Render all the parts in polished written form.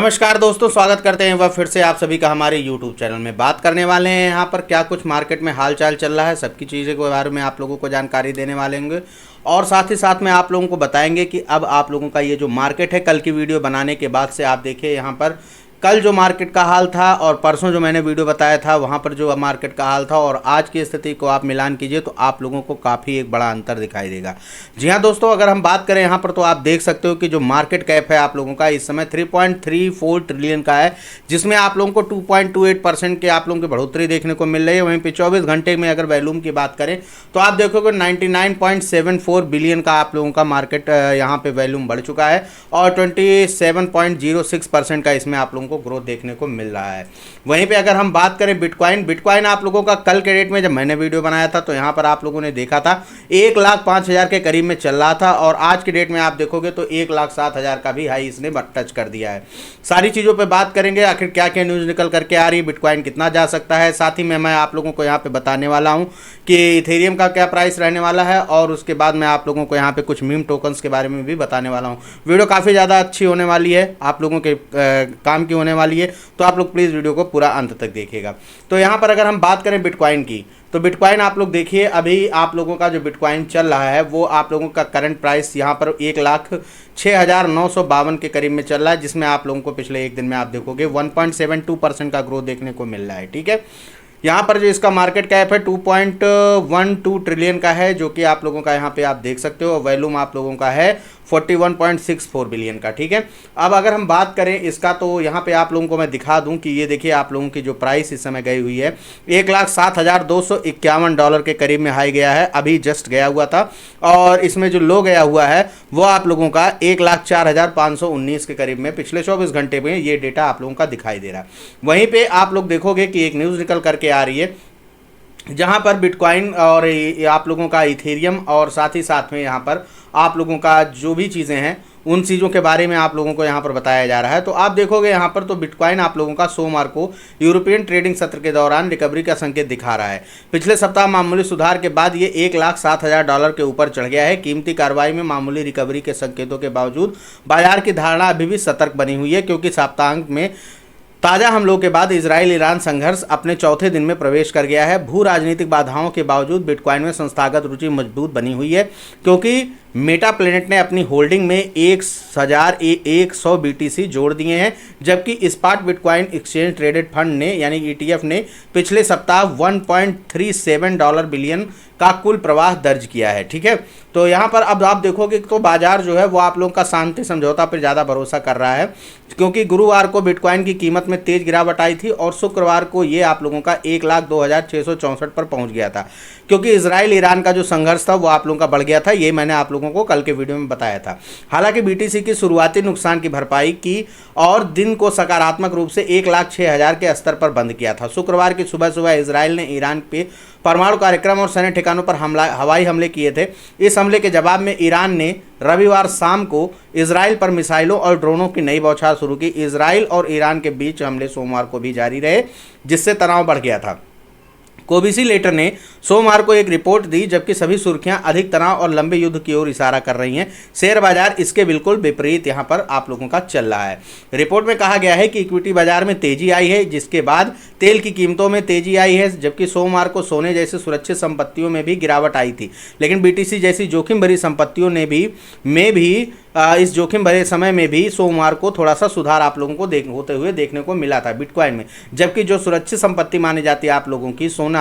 नमस्कार दोस्तों, स्वागत करते हैं वह फिर से आप सभी का हमारे YouTube चैनल में। बात करने वाले हैं यहाँ पर क्या कुछ मार्केट में हाल चाल चल रहा है, सबकी चीज़ों के बारे में आप लोगों को जानकारी देने वाले होंगे। और साथ ही साथ में आप लोगों को बताएंगे कि अब आप लोगों का ये जो मार्केट है, कल की वीडियो बनाने के बाद से आप देखिए यहाँ पर कल जो मार्केट का हाल था और परसों जो मैंने वीडियो बताया था वहाँ पर जो मार्केट का हाल था और आज की स्थिति को आप मिलान कीजिए तो आप लोगों को काफ़ी एक बड़ा अंतर दिखाई देगा। जी हाँ दोस्तों, अगर हम बात करें यहाँ पर तो आप देख सकते हो कि जो मार्केट कैप है आप लोगों का इस समय 3.34 ट्रिलियन का है, जिसमें आप लोगों को 2.28% के आप लोगों की बढ़ोतरी देखने को मिल रही है। वहीं पर 24 घंटे में अगर वैल्यूम की बात करें तो आप देखोगे 99.74 बिलियन का आप लोगों का मार्केट यहाँ पे वैल्यूम बढ़ चुका है और 27.06% का इसमें आप लोगों को ग्रोथ देखने को मिल रहा है। वहीं पे अगर हम बात करें बिटकॉइन आप लोगों का कल के डेट में जब मैंने वीडियो बनाया था तो यहाँ पर आप लोगों ने देखा था 1,05,000 के करीब में चल रहा था और आज के डेट में आप देखोगे तो 1,07,000 का भी हाई इसने टच कर दिया है। सारी चीज़ों पे बात करेंगे, आखिर क्या क्या न्यूज़ निकल करके आ रही है, बिटकॉइन कितना जा सकता है, साथ ही में मैं आप लोगों को यहाँ पे बताने वाला हूँ कि इथेरियम का क्या प्राइस रहने वाला है और उसके बाद मैं आप लोगों को यहाँ पे कुछ मीम टोकन्स के बारे में भी बताने वाला हूँ। वीडियो काफ़ी ज़्यादा अच्छी होने वाली है, आप लोगों के काम की होने वाली है, तो आप लोग प्लीज़ वीडियो को पूरा अंत तक देखिएगा। तो यहाँ पर अगर हम बात करें बिटकॉइन की तो बिटकॉइन आप लोग देखिए, अभी आप लोगों का जो बिटकॉइन चल रहा है वो आप लोगों का करंट प्राइस यहाँ पर 1,06,952 के करीब में चल रहा है, जिसमें आप लोगों को पिछले एक दिन में आप देखोगे 1.72% का ग्रोथ देखने को मिल रहा है। ठीक है, यहाँ पर जो इसका मार्केट कैप है 2.12 ट्रिलियन का है, जो कि आप लोगों का यहाँ पे आप देख सकते हो। वैल्यूम आप लोगों का है 41.64 बिलियन का। ठीक है, अब अगर हम बात करें इसका तो यहाँ पे आप लोगों को मैं दिखा दूँ कि ये देखिए आप लोगों की जो प्राइस इस समय गई हुई है $1,07,251 के करीब में हाई गया है, अभी जस्ट गया हुआ था। और इसमें जो लो गया हुआ है वो आप लोगों का 1,04,519 के करीब में पिछले 24 घंटे में ये डेटा आप लोगों का दिखाई दे रहा है। वहीं पर आप लोग देखोगे कि एक न्यूज़ निकल करके आ रही है जहां पर बिटकॉइन और आप लोगों का इथेरियम और साथ ही साथ में यहाँ पर आप लोगों का जो भी चीज़ें हैं उन चीज़ों के बारे में आप लोगों को यहाँ पर बताया जा रहा है। तो आप देखोगे यहाँ पर तो बिटकॉइन आप लोगों का सोमवार को यूरोपियन ट्रेडिंग सत्र के दौरान रिकवरी का संकेत दिखा रहा है। पिछले सप्ताह मामूली सुधार के बाद ये $1,07,000 के ऊपर चढ़ गया है। कीमती कार्रवाई में मामूली रिकवरी के संकेतों के बावजूद बाजार की धारणा अभी भी सतर्क बनी हुई है, क्योंकि सप्ताहांत में ताज़ा हमलों के बाद इजराइल ईरान संघर्ष अपने चौथे दिन में प्रवेश कर गया है। भू राजनीतिक बाधाओं के बावजूद बिटकॉइन में संस्थागत रुचि मजबूत बनी हुई है, क्योंकि मेटा प्लेनेट ने अपनी होल्डिंग में 1,100 BTC जोड़ दिए हैं, जबकि spot bitcoin exchange traded fund ने यानी ETF ने पिछले सप्ताह $1.37 बिलियन का कुल प्रवाह दर्ज किया है। ठीक है, तो यहाँ पर अब आप देखोगे तो बाजार जो है वो आप लोगों का शांति समझौता पर ज़्यादा भरोसा कर रहा है, क्योंकि गुरुवार को बिटकॉइन की कीमत में तेज गिरावट आई थी और शुक्रवार को ये आप लोगों का 1,02,664 पर पहुँच गया था, क्योंकि इजराइल ईरान का जो संघर्ष था वो आप लोगों का बढ़ गया था। ये मैंने आप लोगों को कल के वीडियो में बताया था। हालांकि BTC की शुरुआती नुकसान की भरपाई की और दिन को सकारात्मक रूप से 1,06,000 के स्तर पर बंद किया था। शुक्रवार की सुबह सुबह इजराइल ने ईरान पे परमाणु कार्यक्रम और सैन्य ठिकानों पर हवाई हमले किए थे। इस हमले के जवाब में ईरान ने रविवार शाम को इजराइल पर मिसाइलों और ड्रोनों की नई बौछार शुरू की। इजराइल और ईरान के बीच हमले सोमवार को भी जारी रहे, जिससे तनाव बढ़ गया था। कोबिसी लेटर ने सोमवार को एक रिपोर्ट दी, जबकि सभी सुर्खियां अधिक तनाव और लंबे युद्ध की ओर इशारा कर रही हैं। शेयर बाजार इसके बिल्कुल विपरीत यहां पर आप लोगों का चल रहा है। रिपोर्ट में कहा गया है कि इक्विटी बाजार में तेजी आई है, जिसके बाद तेल की कीमतों में तेजी आई है, जबकि सोमवार को सोने जैसे सुरक्षित संपत्तियों में भी गिरावट आई थी। लेकिन BTC जैसी जोखिम भरी संपत्तियों ने भी इस जोखिम भरे समय में भी सोमवार को थोड़ा सा सुधार आप लोगों को होते हुए देखने को मिला था बिटकॉइन में, जबकि जो सुरक्षित संपत्ति मानी जाती है आप लोगों की सोने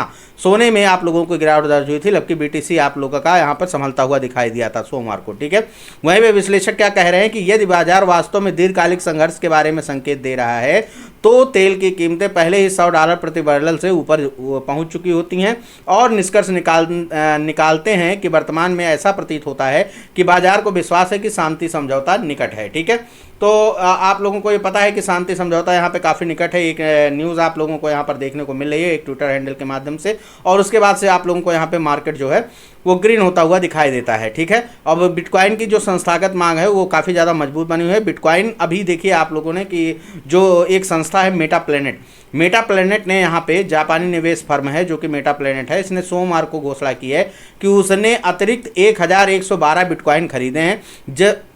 में आप लोगों को गिरावट दर्ज हुई थी, जबकि BTC आप लोगों का यहाँ पर संभलता हुआ दिखाई दिया था सोमवार को। ठीक है, वहीं वे विश्लेषक क्या कह रहे हैं कि यदि बाजार वास्तव में दीर्घकालिक संघर्ष के बारे में संकेत दे रहा है तो तेल की कीमतें पहले ही $100 प्रति बैरल से ऊपर पहुंच चुकी होती हैं और निष्कर्ष निकालते हैं कि वर्तमान में ऐसा प्रतीत होता है कि बाजार को विश्वास है कि शांति समझौता निकट है। ठीक है, तो आप लोगों को ये पता है कि शांति समझौता यहाँ पे काफ़ी निकट है। एक न्यूज़ आप लोगों को यहाँ पर देखने को मिल रही है एक ट्विटर हैंडल के माध्यम से, और उसके बाद से आप लोगों को यहाँ पे मार्केट जो है वो ग्रीन होता हुआ दिखाई देता है। ठीक है, अब बिटकॉइन की जो संस्थागत मांग है वो काफ़ी ज़्यादा मजबूत बनी हुई है। बिटकॉइन अभी देखिए आप लोगों ने कि जो एक संस्था है मेटा प्लेनेट ने यहाँ पे जापानी निवेश फर्म है जो कि मेटा प्लेनेट है, इसने सोमवार को घोषणा की है कि उसने अतिरिक्त 1,112 बिटकॉइन खरीदे हैं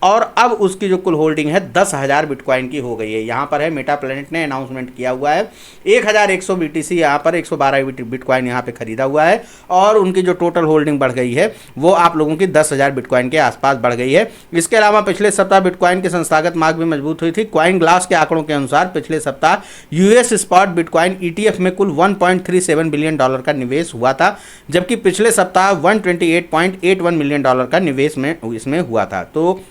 और अब उसकी जो कुल होल्डिंग है 10,000 बिटकॉइन की हो गई है। यहाँ पर है मेटा प्लैनेट ने अनाउंसमेंट किया हुआ है 1100 BTC यहाँ पर 112 बिटकॉइन यहाँ पे खरीदा हुआ है और उनकी जो टोटल होल्डिंग बढ़ गई है वो आप लोगों की 10,000 बिटकॉइन के आसपास बढ़ गई है। इसके अलावा पिछले सप्ताह बिटकॉइन की संस्थागत मांग भी मजबूत हुई थी। कॉइन ग्लास के आंकड़ों के अनुसार पिछले सप्ताह यूएस स्पॉट बिटकॉइन ETF में कुल $1.37 बिलियन का निवेश हुआ था, जबकि पिछले सप्ताह $128.81 मिलियन का निवेश में इसमें हुआ था। तो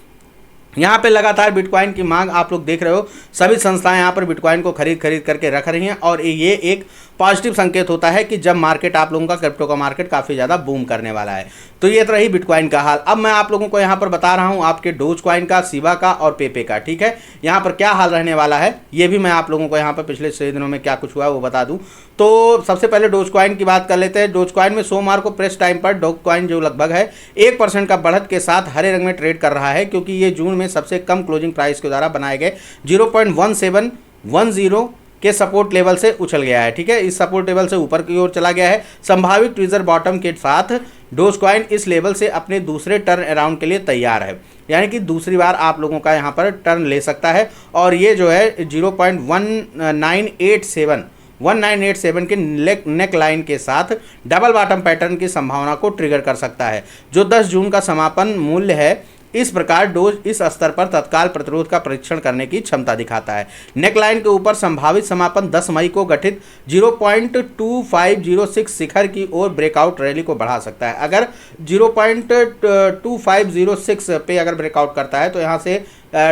यहाँ पे लगातार बिटकॉइन की मांग आप लोग देख रहे हो, सभी संस्थाएं यहाँ पर बिटकॉइन को खरीद करके रख रही हैं और ये एक पॉजिटिव संकेत होता है कि जब मार्केट आप लोगों का क्रिप्टो का मार्केट काफ़ी ज़्यादा बूम करने वाला है। तो ये तो रही बिटकॉइन का हाल। अब मैं आप लोगों को यहाँ पर बता रहा हूँ आपके डोज कॉइन का, शिबा का और पेपे का। ठीक है, यहाँ पर क्या हाल रहने वाला है ये भी मैं आप लोगों को यहाँ पर पिछले 6 दिनों में क्या कुछ हुआ है वो बता दूँ। तो सबसे पहले डोज कॉइन की बात कर लेते हैं। डोज कॉइन में सोमवार को प्रेस टाइम पर डोज कॉइन जो लगभग है 1% का बढ़त के साथ हरे रंग में ट्रेड कर रहा है, क्योंकि ये जून में सबसे कम क्लोजिंग प्राइस के द्वारा बनाए गए 0.1710 के सपोर्ट लेवल से उछल गया है। ठीक है, इस सपोर्ट लेवल से ऊपर की ओर चला गया है। संभावित ट्विजर बॉटम के साथ डोज कॉइन इस लेवल से अपने दूसरे टर्न अराउंड के लिए तैयार है, यानी कि दूसरी बार आप लोगों का यहाँ पर टर्न ले सकता है और ये जो है 0.1987 के नेक लाइन के साथ डबल बॉटम पैटर्न की संभावना को ट्रिगर कर सकता है, जो 10 जून का समापन मूल्य है। इस प्रकार डोज इस स्तर पर तत्काल प्रतिरोध का परीक्षण करने की क्षमता दिखाता है। नेकलाइन के ऊपर संभावित समापन 10 मई को गठित 0.2506 शिखर की ओर ब्रेकआउट रैली को बढ़ा सकता है। अगर 0.2506 पे अगर ब्रेकआउट करता है तो यहाँ से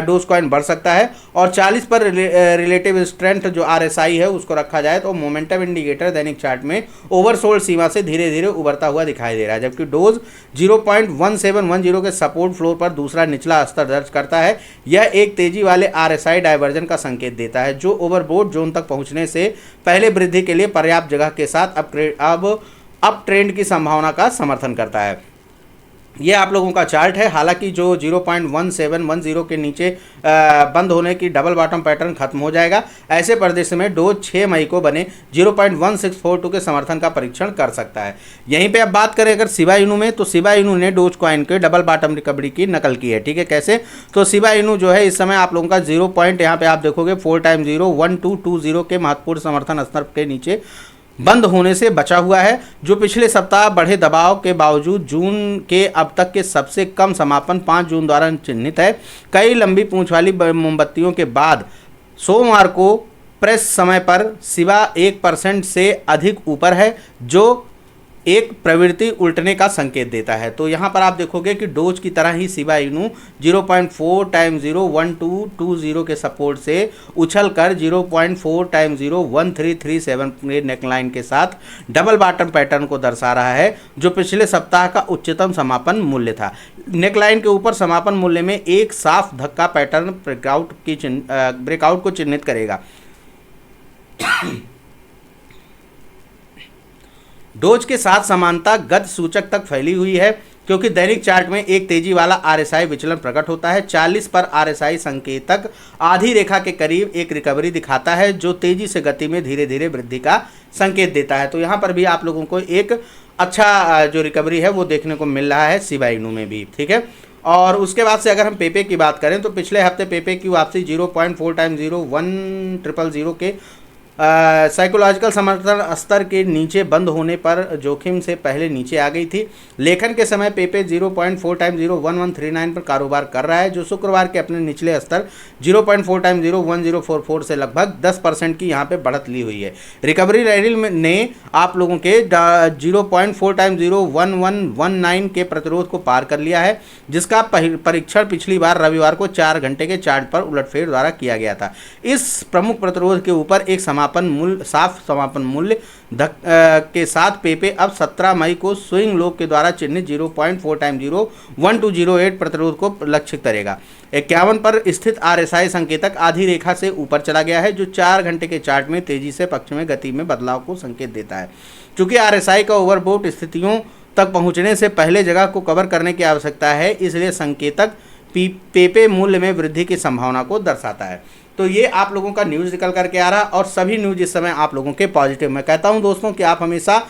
डोज कॉइन बढ़ सकता है और 40 पर रिलेटिव स्ट्रेंथ जो RSI है उसको रखा जाए तो मोमेंटम इंडिकेटर दैनिक चार्ट में ओवरसोल्ड सीमा से धीरे धीरे उभरता हुआ दिखाई दे रहा है, जबकि डोज 0.1710 के सपोर्ट फ्लोर पर दूसरा निचला स्तर दर्ज करता है। यह एक तेजी वाले RSI डाइवर्जन का संकेत देता है, जो ओवरबोट जोन तक पहुंचने से पहले वृद्धि के लिए पर्याप्त जगह के साथ अप ट्रेंड की संभावना का समर्थन करता है। ये आप लोगों का चार्ट है। हालांकि जो 0.1710 के नीचे बंद होने की डबल बॉटम पैटर्न खत्म हो जाएगा, ऐसे परिदृश्य में डोज 6 मई को बने 0.1642 के समर्थन का परीक्षण कर सकता है। यहीं पे अब बात करें अगर शिबा इनू में, तो शिबा इनू ने डोज कॉइन के डबल बॉटम रिकवरी की नकल की है। ठीक है, कैसे? तो शिबा इनू जो है इस समय आप लोगों का 0 पॉइंट यहाँ पे आप देखोगे 4x01220 के महत्वपूर्ण समर्थन स्तर के नीचे बंद होने से बचा हुआ है, जो पिछले सप्ताह बढ़े दबाव के बावजूद जून के अब तक के सबसे कम समापन 5 जून द्वारा चिन्हित है। कई लंबी पूंछ वाली मोमबत्तियों के बाद सोमवार को प्रेस समय पर शिबा 1% से अधिक ऊपर है, जो एक प्रवृत्ति उल्टने का संकेत देता है। तो यहाँ पर आप देखोगे कि डोज की तरह ही शिबा इनू 0.4x01220 के सपोर्ट से उछलकर 0.4x01337 के नेकलाइन के साथ डबल बॉटम पैटर्न को दर्शा रहा है, जो पिछले सप्ताह का उच्चतम समापन मूल्य था। नेकलाइन के ऊपर समापन मूल्य में एक साफ धक्का पैटर्न ब्रेकआउट को चिन्हित करेगा। डोज के साथ समानता गति सूचक तक फैली हुई है, क्योंकि दैनिक चार्ट में एक तेजी वाला RSI विचलन प्रकट होता है। 40 पर RSI संकेतक आधी रेखा के करीब एक रिकवरी दिखाता है, जो तेजी से गति में धीरे धीरे वृद्धि का संकेत देता है। तो यहाँ पर भी आप लोगों को एक अच्छा जो रिकवरी है वो देखने को मिल रहा है शिबा इनू में भी। ठीक है, और उसके बाद से अगर हम पेपे की बात करें तो पिछले हफ्ते पेपे की वापसी 0.4x01000 के साइकोलॉजिकल समर्थन स्तर के नीचे बंद होने पर जोखिम से पहले नीचे आ गई थी। लेखन के समय पेपे 0.4x01139 पर कारोबार कर रहा है, जो शुक्रवार के अपने निचले स्तर 0.4x01044 से लगभग 10% की यहाँ पे बढ़त ली हुई है। रिकवरी रैली ने आप लोगों के 0.4x01119 के प्रतिरोध को पार कर लिया है, जिसका परीक्षण पिछली बार रविवार को 4 घंटे के चार्ट पर उलटफेर द्वारा किया गया था। इस प्रमुख प्रतिरोध के ऊपर एक साफ समापन मूल्य के साथ पेपे अब 17 मई को स्विंग लो के द्वारा चिन्हित 0.4x01208 प्रतिरोध को लक्षित करेगा। 51 पर स्थित RSI संकेतक आधी रेखा से ऊपर चला गया है, जो 4 घंटे के चार्ट में तेजी से पक्ष में गति में बदलाव को संकेत देता है। चूंकि RSI का ओवरबोट स्थितियों तक पहुंचने से पहले जगह को कवर करने की आवश्यकता है, इसलिए संकेतक पेपे मूल्य में वृद्धि की संभावना को दर्शाता है। तो ये आप लोगों का न्यूज़ निकल करके आ रहा, और सभी न्यूज़ इस समय आप लोगों के पॉजिटिव। मैं कहता हूं दोस्तों कि आप हमेशा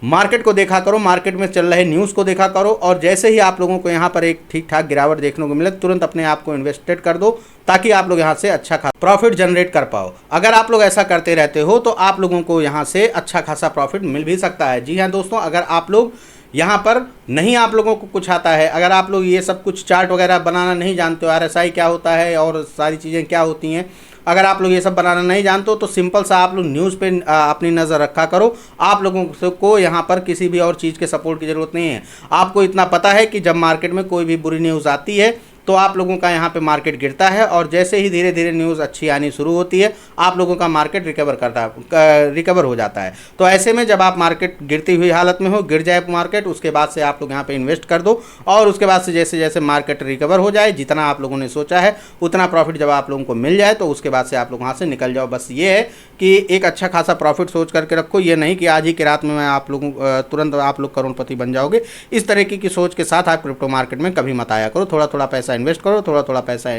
मार्केट को देखा करो, मार्केट में चल रहे न्यूज़ को देखा करो, और जैसे ही आप लोगों को यहाँ पर एक ठीक ठाक गिरावट देखने को मिले तुरंत अपने आप को इन्वेस्टेड कर दो, ताकि आप लोग यहाँ से अच्छा खासा प्रॉफिट जनरेट कर पाओ। अगर आप लोग ऐसा करते रहते हो तो आप लोगों को यहाँ से अच्छा खासा प्रॉफिट मिल भी सकता है। जी हाँ दोस्तों, अगर आप लोग यहाँ पर नहीं, आप लोगों को कुछ आता है, अगर आप लोग ये सब कुछ चार्ट वगैरह बनाना नहीं जानते हो, RSI क्या होता है और सारी चीज़ें क्या होती हैं, अगर आप लोग ये सब बनाना नहीं जानते हो तो सिंपल सा आप लोग न्यूज़ पे अपनी नज़र रखा करो। आप लोगों को यहाँ पर किसी भी और चीज़ के सपोर्ट की ज़रूरत नहीं है। आपको इतना पता है कि जब मार्केट में कोई भी बुरी न्यूज़ आती है तो आप लोगों का यहाँ पे मार्केट गिरता है, और जैसे ही धीरे धीरे न्यूज़ अच्छी आनी शुरू होती है आप लोगों का मार्केट रिकवर हो जाता है। तो ऐसे में जब आप मार्केट गिरती हुई हालत में हो, गिर जाए मार्केट, उसके बाद से आप लोग यहाँ पे इन्वेस्ट कर दो, और उसके बाद से जैसे जैसे मार्केट रिकवर हो जाए, जितना आप लोगों ने सोचा है उतना प्रॉफिट जब आप लोगों को मिल जाए तो उसके बाद से आप लोग वहाँ से निकल जाओ। बस ये है कि एक अच्छा खासा प्रॉफिट सोच करके रखो, ये नहीं कि आज ही की रात में आप लोगों तुरंत आप लोग करोड़पति बन जाओगे। इस तरीके की सोच के साथ आप क्रिप्टो मार्केट में कभी मत आया करो। थोड़ा थोड़ा पैसा इन्वेस्ट करो, थोड़ा थोड़ा पैसा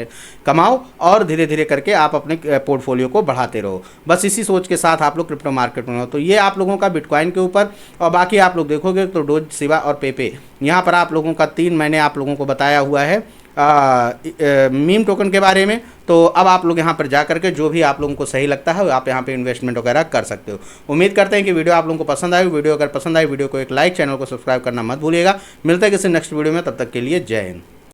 कमाओ, और धीरे धीरे करके आप अपने पोर्टफोलियो को बढ़ाते रहो। बस इसी सोच के साथ आप लोग क्रिप्टो मार्केट में हो। तो ये आप लोगों का बिटकॉइन के ऊपर, और बाकी आप लोग देखोगे तो डोज, शिबा और पेपे, यहाँ पर आप लोगों का 3 मैंने आप लोगों को बताया हुआ है मीम टोकन के बारे में। तो अब आप लोग यहाँ पर जा करके जो भी आप लोगों को सही लगता है आप यहाँ पे इन्वेस्टमेंट वगैरह कर सकते हो। उम्मीद करते हैं कि वीडियो आप लोगों को पसंद आई। वीडियो अगर पसंद आई, वीडियो को एक लाइक, चैनल को सब्सक्राइब करना मत भूलिएगा। मिलते हैं किसी नेक्स्ट वीडियो में, तब तक के लिए जय हिंद।